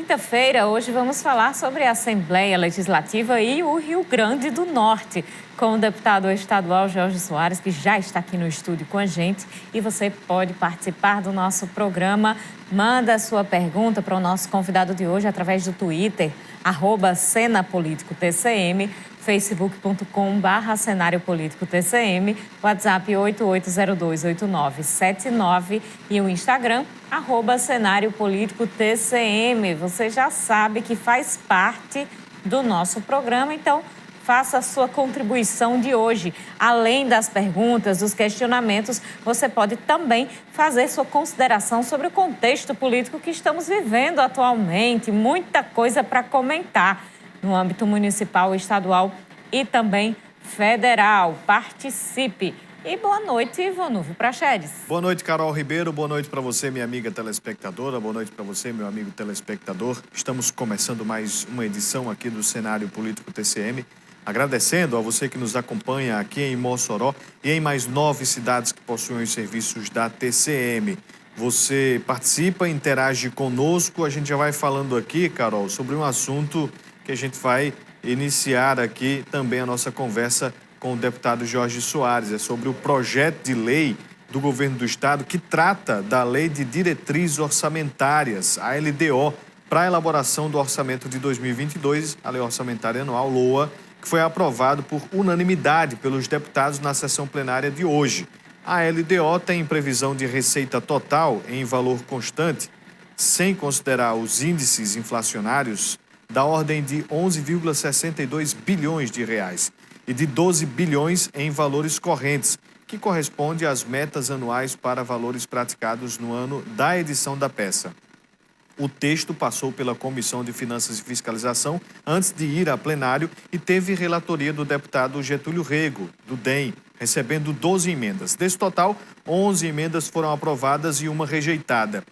quinta-feira, hoje vamos falar sobre a Assembleia Legislativa e o Rio Grande do Norte, com o deputado estadual Jorge Soares, que já está aqui no estúdio com a gente. E você pode participar do nosso programa. Manda a sua pergunta para o nosso convidado de hoje através do Twitter, @cenapoliticotcm, facebook.com/cenáriopolíticotcm, WhatsApp 88028979 e o Instagram, @cenáriopolíticotcm. Você já sabe que faz parte do nosso programa, então faça a sua contribuição de hoje. Além das perguntas, dos questionamentos, você pode também fazer sua consideração sobre o contexto político que estamos vivendo atualmente. Muita coisa para comentar no âmbito municipal, estadual e também federal. Participe! E boa noite, Ivanildo Praxedes. Boa noite, Carol Ribeiro. Boa noite para você, minha amiga telespectadora. Boa noite para você, meu amigo telespectador. Estamos começando mais uma edição aqui do Cenário Político TCM. Agradecendo a você que nos acompanha aqui em Mossoró e em mais 9 cidades que possuem os serviços da TCM. Você participa, interage conosco. A gente já vai falando aqui, Carol, sobre um assunto que a gente vai iniciar aqui também a nossa conversa com o deputado Jorge Soares. É sobre o projeto de lei do governo do estado que trata da Lei de Diretrizes Orçamentárias, a LDO, para a elaboração do orçamento de 2022, a Lei Orçamentária Anual, LOA, que foi aprovado por unanimidade pelos deputados na sessão plenária de hoje. A LDO tem previsão de receita total em valor constante, sem considerar os índices inflacionários, da ordem de 11,62 bilhões de reais e de 12 bilhões em valores correntes, que corresponde às metas anuais para valores praticados no ano da edição da peça. O texto passou pela Comissão de Finanças e Fiscalização antes de ir a plenário e teve relatoria do deputado Getúlio Rego, do DEM, recebendo 12 emendas. Desse total, 11 emendas foram aprovadas e uma rejeitada.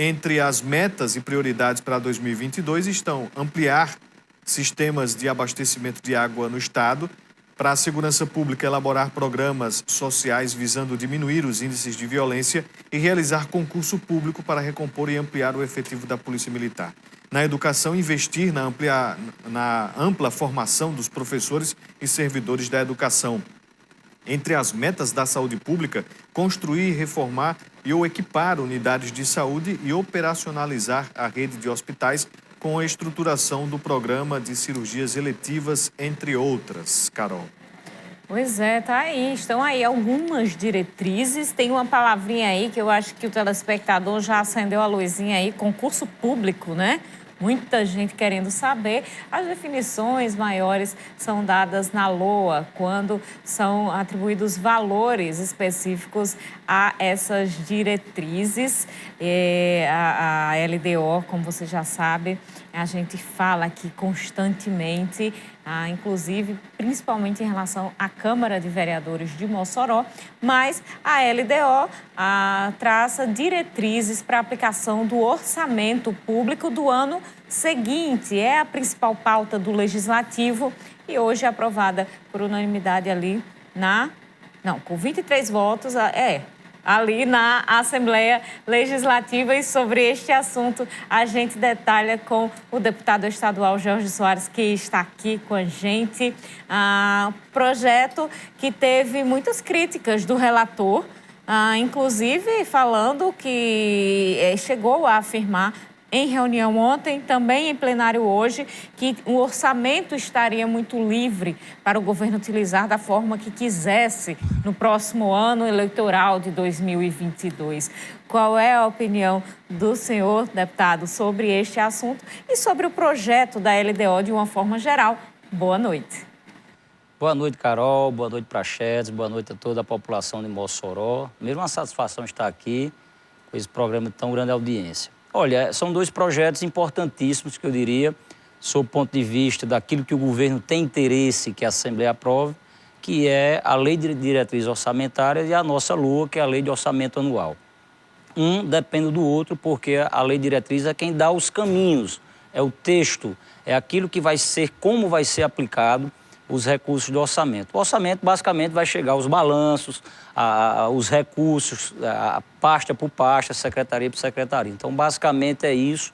Entre as metas e prioridades para 2022 estão ampliar sistemas de abastecimento de água no estado, para a segurança pública elaborar programas sociais visando diminuir os índices de violência e realizar concurso público para recompor e ampliar o efetivo da Polícia Militar. Na educação, investir na ampla formação dos professores e servidores da educação. Entre as metas da saúde pública, construir, reformar e ou equipar unidades de saúde e operacionalizar a rede de hospitais com a estruturação do programa de cirurgias eletivas, entre outras. Carol. Pois é, tá aí. Estão aí algumas diretrizes. Tem uma palavrinha aí que eu acho que o telespectador já acendeu a luzinha aí, concurso público, né? Muita gente querendo saber. As definições maiores são dadas na LOA, quando são atribuídos valores específicos a essas diretrizes. A LDO, como você já sabe, a gente fala aqui constantemente, inclusive, principalmente em relação à Câmara de Vereadores de Mossoró, mas a LDO traça diretrizes para a aplicação do orçamento público do ano seguinte. É a principal pauta do Legislativo e hoje é aprovada por unanimidade ali com 23 votos, ali na Assembleia Legislativa. E sobre este assunto a gente detalha com o deputado estadual Jorge Soares, que está aqui com a gente. Projeto que teve muitas críticas do relator, inclusive falando que chegou a afirmar em reunião ontem, também em plenário hoje, que o orçamento estaria muito livre para o governo utilizar da forma que quisesse no próximo ano eleitoral de 2022. Qual é a opinião do senhor deputado sobre este assunto e sobre o projeto da LDO de uma forma geral? Boa noite. Boa noite, Carol. Boa noite, Praxedes. Boa noite a toda a população de Mossoró. Mesmo uma satisfação estar aqui com esse programa de tão grande audiência. Olha, são dois projetos importantíssimos, que eu diria, sob o ponto de vista daquilo que o governo tem interesse que a Assembleia aprove, que é a Lei de Diretrizes Orçamentárias e a nossa LOA, que é a Lei de Orçamento Anual. Um depende do outro, porque a Lei de Diretrizes é quem dá os caminhos, é o texto, é aquilo que vai ser, como vai ser aplicado os recursos do orçamento. O orçamento, basicamente, vai chegar aos balanços, os recursos, pasta por pasta, secretaria por secretaria. Então, basicamente, é isso.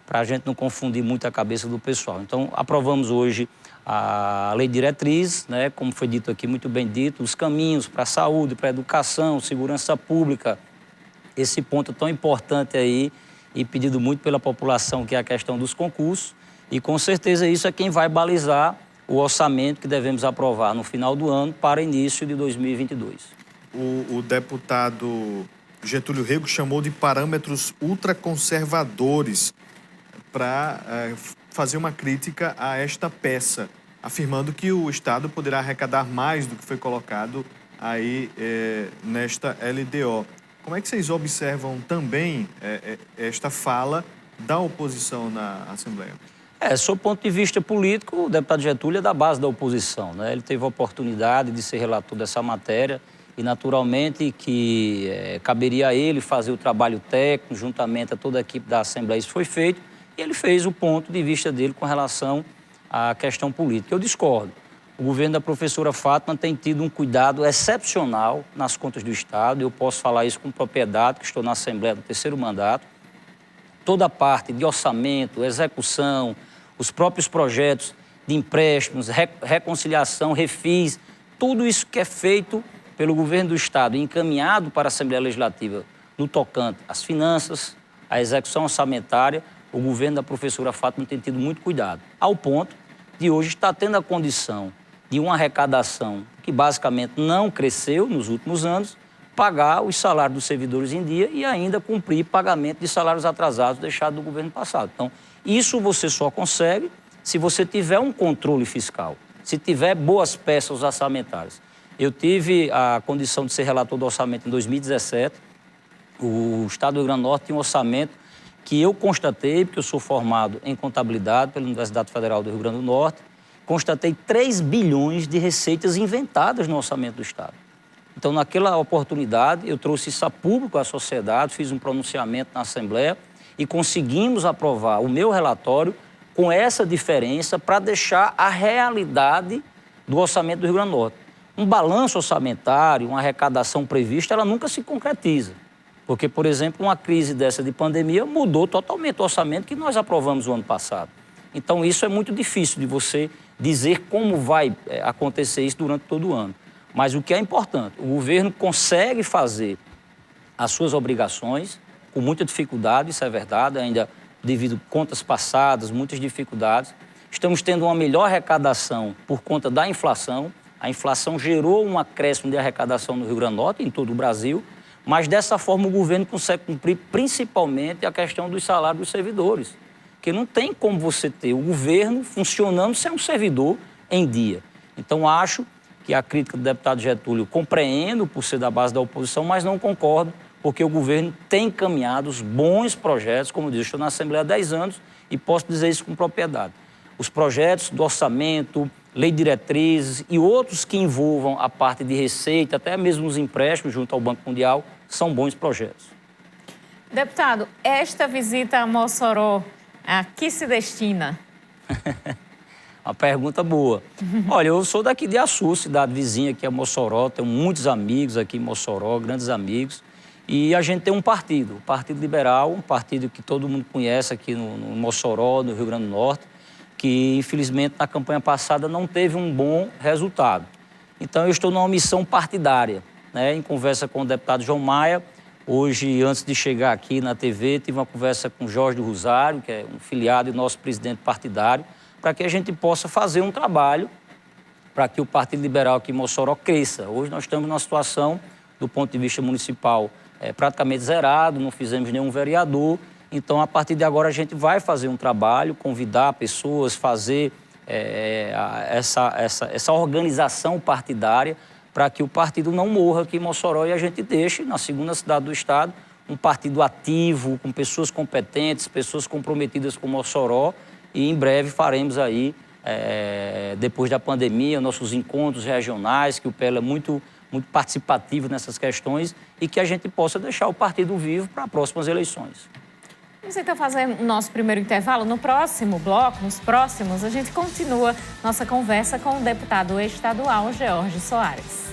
para a gente não confundir muito a cabeça do pessoal. Então, aprovamos hoje a lei diretriz, né, como foi dito aqui, muito bem dito, os caminhos para a saúde, para a educação, segurança pública, esse ponto tão importante aí e pedido muito pela população, que é a questão dos concursos. E, com certeza, isso é quem vai balizar o orçamento que devemos aprovar no final do ano para início de 2022. O deputado Getúlio Rego chamou de parâmetros ultraconservadores para fazer uma crítica a esta peça, afirmando que o Estado poderá arrecadar mais do que foi colocado aí nesta LDO. Como é que vocês observam também esta fala da oposição na Assembleia? Sob o ponto de vista político, o deputado Getúlio é da base da oposição, né? Ele teve a oportunidade de ser relator dessa matéria e, naturalmente, que caberia a ele fazer o trabalho técnico, juntamente a toda a equipe da Assembleia. Isso foi feito e ele fez o ponto de vista dele com relação à questão política. Eu discordo. O governo da professora Fátima tem tido um cuidado excepcional nas contas do Estado. Eu posso falar isso com propriedade, que estou na Assembleia do 3º mandato. Toda a parte de orçamento, execução, os próprios projetos de empréstimos, reconciliação, refis, tudo isso que é feito pelo governo do Estado e encaminhado para a Assembleia Legislativa no tocante às finanças, à execução orçamentária, o governo da professora Fátima tem tido muito cuidado, ao ponto de hoje estar tendo a condição de uma arrecadação que basicamente não cresceu nos últimos anos, pagar os salários dos servidores em dia e ainda cumprir pagamento de salários atrasados deixados do governo passado. Então, isso você só consegue se você tiver um controle fiscal, se tiver boas peças orçamentárias. Eu tive a condição de ser relator do orçamento em 2017. O Estado do Rio Grande do Norte tinha um orçamento que eu constatei, porque eu sou formado em contabilidade pela Universidade Federal do Rio Grande do Norte, constatei 3 bilhões de receitas inventadas no orçamento do Estado. Então, naquela oportunidade, eu trouxe isso a público à sociedade, fiz um pronunciamento na Assembleia e conseguimos aprovar o meu relatório com essa diferença para deixar a realidade do orçamento do Rio Grande do Norte. Um balanço orçamentário, uma arrecadação prevista, ela nunca se concretiza. Porque, por exemplo, uma crise dessa de pandemia mudou totalmente o orçamento que nós aprovamos o ano passado. Então, isso é muito difícil de você dizer como vai acontecer isso durante todo o ano. Mas o que é importante, o governo consegue fazer as suas obrigações com muita dificuldade, isso é verdade, ainda devido a contas passadas, muitas dificuldades. Estamos tendo uma melhor arrecadação por conta da inflação. A inflação gerou um acréscimo de arrecadação no Rio Grande do Norte, em todo o Brasil, mas dessa forma o governo consegue cumprir principalmente a questão dos salários dos servidores. Porque não tem como você ter o governo funcionando sem um servidor em dia. Então, acho que a crítica do deputado Getúlio compreendo por ser da base da oposição, mas não concordo, porque o governo tem encaminhado os bons projetos, como eu disse, estou na Assembleia há 10 anos e posso dizer isso com propriedade. Os projetos do orçamento, lei de diretrizes e outros que envolvam a parte de receita, até mesmo os empréstimos junto ao Banco Mundial, são bons projetos. Deputado, esta visita a Mossoró, a que se destina? Uma pergunta boa. Olha, eu sou daqui de Açu, cidade vizinha aqui a Mossoró, tenho muitos amigos aqui em Mossoró, grandes amigos, e a gente tem um partido, o Partido Liberal, um partido que todo mundo conhece aqui no Mossoró, no Rio Grande do Norte, que infelizmente na campanha passada não teve um bom resultado. Então eu estou numa missão partidária, né? Em conversa com o deputado João Maia, hoje, antes de chegar aqui na TV, tive uma conversa com o Jorge do Rosário, que é um filiado e nosso presidente partidário, para que a gente possa fazer um trabalho para que o Partido Liberal aqui em Mossoró cresça. Hoje nós estamos numa situação, do ponto de vista municipal, praticamente zerado, não fizemos nenhum vereador. Então, a partir de agora, a gente vai fazer um trabalho, convidar pessoas, fazer essa organização partidária para que o partido não morra aqui em Mossoró e a gente deixe, na segunda cidade do estado, um partido ativo, com pessoas competentes, pessoas comprometidas com Mossoró. E em breve faremos aí, depois da pandemia, nossos encontros regionais, que o PL é muito participativo nessas questões e que a gente possa deixar o partido vivo para próximas eleições. Vamos então fazer o nosso primeiro intervalo. No próximo bloco, nos próximos, a gente continua nossa conversa com o deputado estadual George Soares.